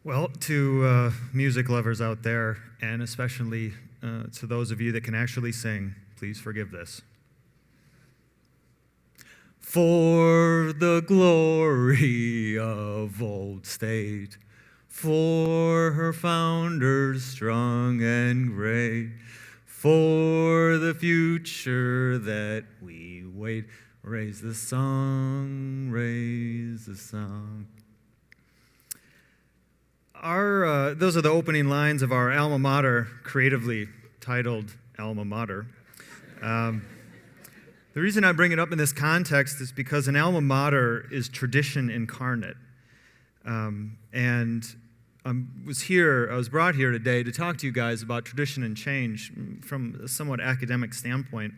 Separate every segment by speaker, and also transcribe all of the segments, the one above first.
Speaker 1: Well, to music lovers out there, and especially to those of you that can actually sing, please forgive this. For the glory of Old State, for her founders strong and great, for the future that we wait, raise the song, raise the song. Those are the opening lines of our alma mater, creatively titled Alma Mater. The reason I bring it up in this context is because an alma mater is tradition incarnate. And I was brought here today to talk to you guys about tradition and change from a somewhat academic standpoint.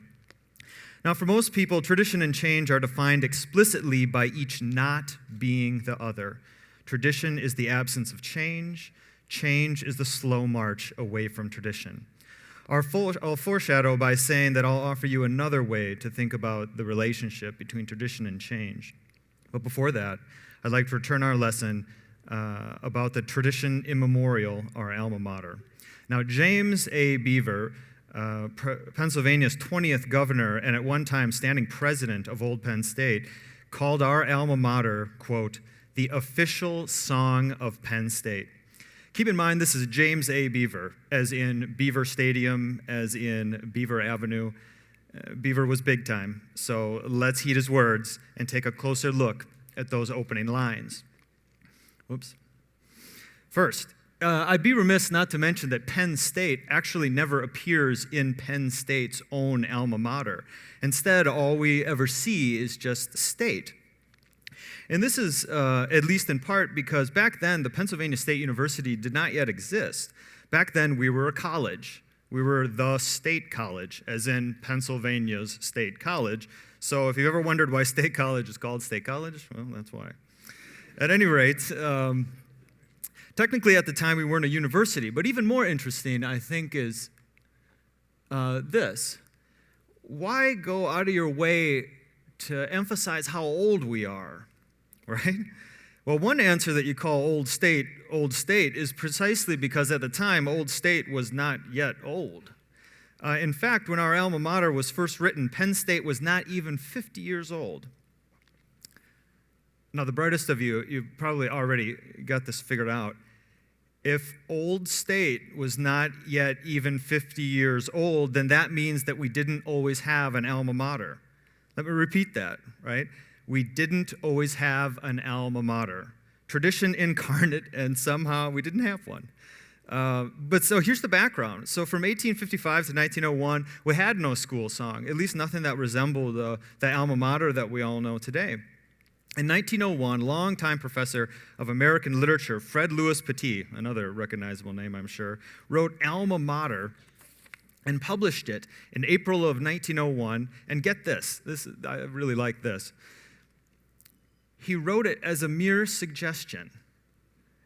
Speaker 1: Now, for most people, tradition and change are defined explicitly by each not being the other. Tradition is the absence of change. Change is the slow march away from tradition. I'll foreshadow by saying that I'll offer you another way to think about the relationship between tradition and change. But before that, I'd like to return our lesson about the tradition immemorial, our alma mater. Now, James A. Beaver, Pennsylvania's 20th governor and at one time standing president of Old Penn State, called our alma mater, quote, the official song of Penn State. Keep in mind, this is James A. Beaver, as in Beaver Stadium, as in Beaver Avenue. Beaver was big time, so let's heed his words and take a closer look at those opening lines. Whoops. First, I'd be remiss not to mention that Penn State actually never appears in Penn State's own alma mater. Instead, all we ever see is just state. And this is at least in part because back then, the Pennsylvania State University did not yet exist. Back then, we were a college. We were the state college, as in Pennsylvania's state college. So if you've ever wondered why State College is called State College, well, that's why. At any rate, technically at the time, we weren't a university. But even more interesting, I think, is this. Why go out of your way to emphasize how old we are? Right? Well, one answer that you call Old State is precisely because at the time, Old State was not yet old. In fact, when our alma mater was first written, Penn State was not even 50 years old. Now, the brightest of you've probably already got this figured out. If Old State was not yet even 50 years old, then that means that we didn't always have an alma mater. Let me repeat that, right? We didn't always have an alma mater. Tradition incarnate, and somehow we didn't have one. But so here's the background. So from 1855 to 1901, we had no school song, at least nothing that resembled the alma mater that we all know today. In 1901, longtime professor of American literature, Fred Lewis Petit, another recognizable name I'm sure, wrote Alma Mater and published it in April of 1901. And get this, I really like this. He wrote it as a mere suggestion.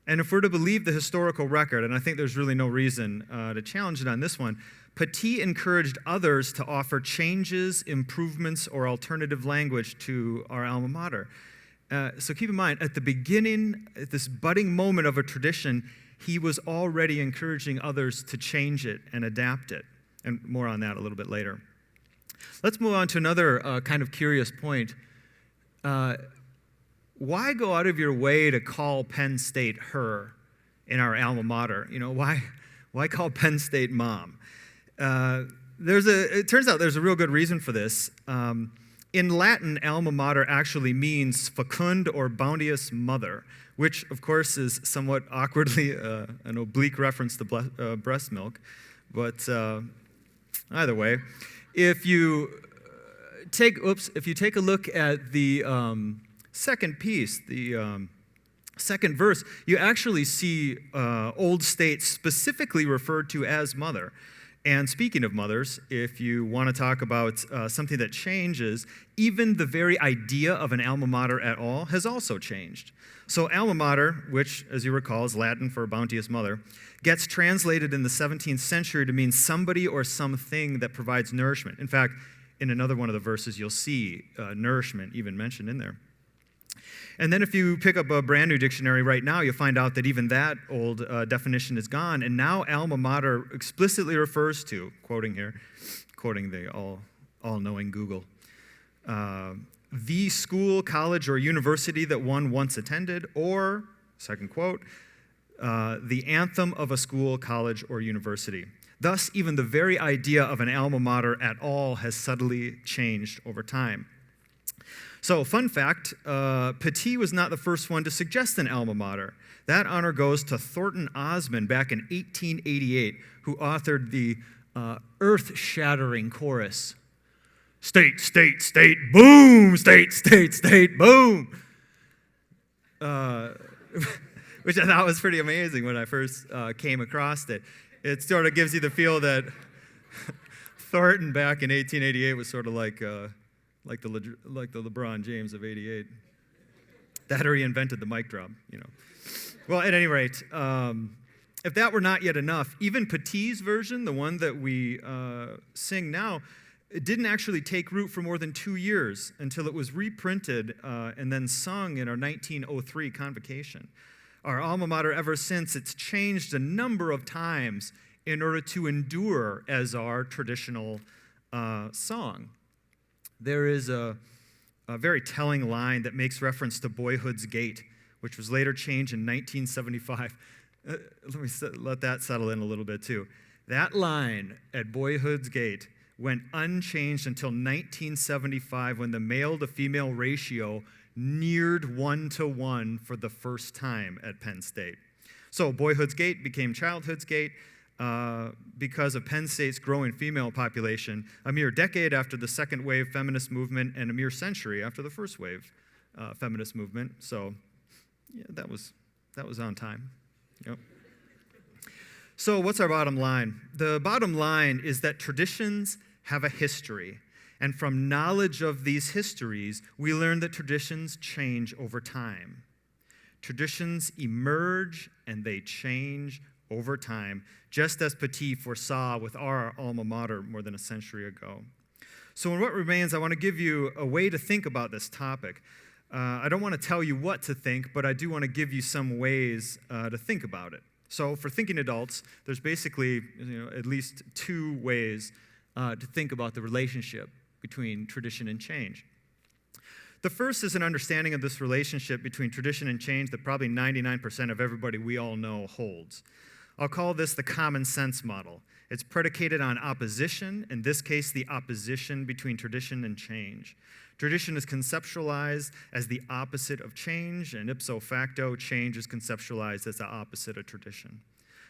Speaker 1: And if we're to believe the historical record, and I think there's really no reason to challenge it on this one, Petit encouraged others to offer changes, improvements, or alternative language to our alma mater. So keep in mind, at the beginning, at this budding moment of a tradition, he was already encouraging others to change it and adapt it. And more on that a little bit later. Let's move on to another kind of curious point. Why go out of your way to call Penn State her in our alma mater? You know, why call Penn State mom? It turns out there's a real good reason for this. In Latin, alma mater actually means fecund or bounteous mother, which, of course, is somewhat awkwardly an oblique reference to breast milk. But either way, if you take a look at the second piece, the second verse, you actually see Old State specifically referred to as mother. And speaking of mothers, if you want to talk about something that changes, even the very idea of an alma mater at all has also changed. So alma mater, which, as you recall, is Latin for bounteous mother, gets translated in the 17th century to mean somebody or something that provides nourishment. In fact, in another one of the verses, you'll see nourishment even mentioned in there. And then if you pick up a brand new dictionary right now, you'll find out that even that old definition is gone. And now alma mater explicitly refers to, quoting the all-knowing Google, the school, college, or university that one once attended, or, second quote, the anthem of a school, college, or university. Thus, even the very idea of an alma mater at all has subtly changed over time. So, fun fact, Petit was not the first one to suggest an alma mater. That honor goes to Thornton Osmond back in 1888, who authored the earth-shattering chorus, "State, state, state, boom! State, state, state, boom!" Which I thought was pretty amazing when I first came across it. It sort of gives you the feel that Thornton back in 1888 was sort of like the LeBron James of '88. That or he invented the mic drop, Well, at any rate, if that were not yet enough, even Petit's version, the one that we sing now, it didn't actually take root for more than 2 years until it was reprinted and then sung in our 1903 convocation. Our alma mater, ever since, it's changed a number of times in order to endure as our traditional song. There is a very telling line that makes reference to Boyhood's Gate, which was later changed in 1975. Let that settle in a little bit, too. That line at Boyhood's Gate went unchanged until 1975, when the male-to-female ratio neared 1-to-1 for the first time at Penn State. So Boyhood's Gate became Childhood's Gate because of Penn State's growing female population, a mere decade after the second wave feminist movement and a mere century after the first wave feminist movement. So yeah, that was on time. Yep. So what's our bottom line? The bottom line is that traditions have a history. And from knowledge of these histories, we learn that traditions change over time. Traditions emerge and they change over time, just as Petit foresaw with our alma mater more than a century ago. So in what remains, I want to give you a way to think about this topic. I don't want to tell you what to think, but I do want to give you some ways to think about it. So for thinking adults, there's basically at least 2 ways to think about the relationship between tradition and change. The first is an understanding of this relationship between tradition and change that probably 99% of everybody we all know holds. I'll call this the common sense model. It's predicated on opposition, in this case, the opposition between tradition and change. Tradition is conceptualized as the opposite of change, and ipso facto, change is conceptualized as the opposite of tradition.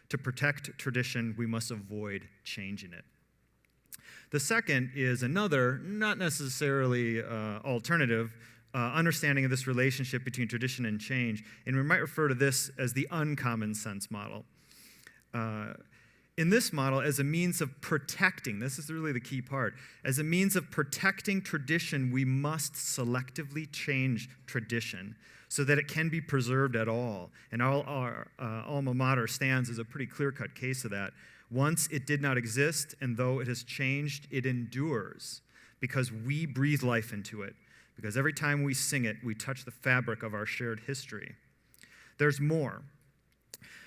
Speaker 1: To protect tradition, we must avoid changing it. The second is another, not necessarily alternative, understanding of this relationship between tradition and change, and we might refer to this as the uncommon sense model. In this model, as a means of protecting, this is really the key part, as a means of protecting tradition, we must selectively change tradition so that it can be preserved at all. And our alma mater stands as a pretty clear-cut case of that. Once it did not exist, and though it has changed, it endures because we breathe life into it. Because every time we sing it, we touch the fabric of our shared history. There's more.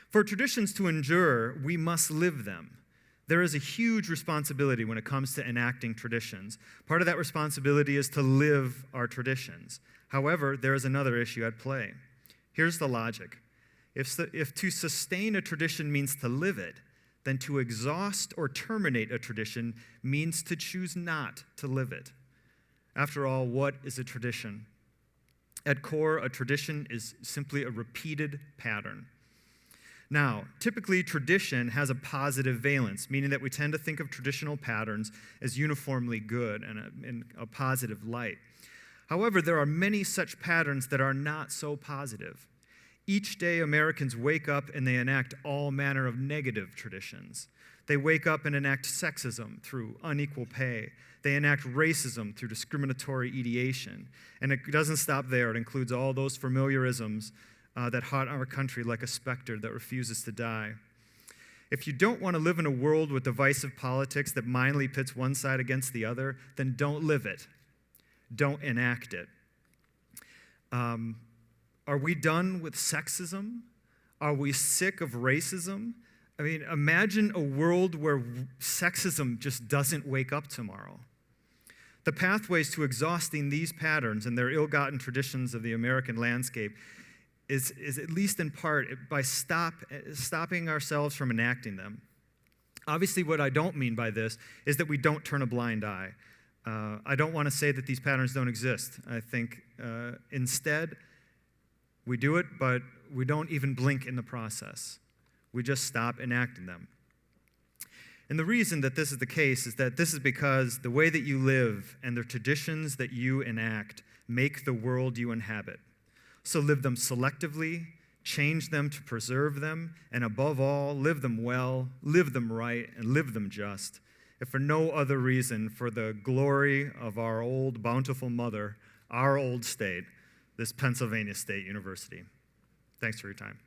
Speaker 1: For traditions to endure, we must live them. There is a huge responsibility when it comes to enacting traditions. Part of that responsibility is to live our traditions. However, there is another issue at play. Here's the logic. If to sustain a tradition means to live it, then to exhaust or terminate a tradition means to choose not to live it. After all, what is a tradition? At core, a tradition is simply a repeated pattern. Now, typically, tradition has a positive valence, meaning that we tend to think of traditional patterns as uniformly good and in a positive light. However, there are many such patterns that are not so positive. Each day, Americans wake up and they enact all manner of negative traditions. They wake up and enact sexism through unequal pay. They enact racism through discriminatory ideation. And it doesn't stop there. It includes all those familiarisms that haunt our country like a specter that refuses to die. If you don't want to live in a world with divisive politics that mindlessly pits one side against the other, then don't live it. Don't enact it. Are we done with sexism? Are we sick of racism? I mean, imagine a world where sexism just doesn't wake up tomorrow. The pathways to exhausting these patterns and their ill-gotten traditions of the American landscape is at least in part by stopping ourselves from enacting them. Obviously, what I don't mean by this is that we don't turn a blind eye. I don't want to say that these patterns don't exist. I think instead, we do it, but we don't even blink in the process. We just stop enacting them. And the reason that this is the case is that this is because the way that you live and the traditions that you enact make the world you inhabit. So live them selectively, change them to preserve them, and above all, live them well, live them right, and live them just, if for no other reason for the glory of our old bountiful mother, our old state, this Pennsylvania State University. Thanks for your time.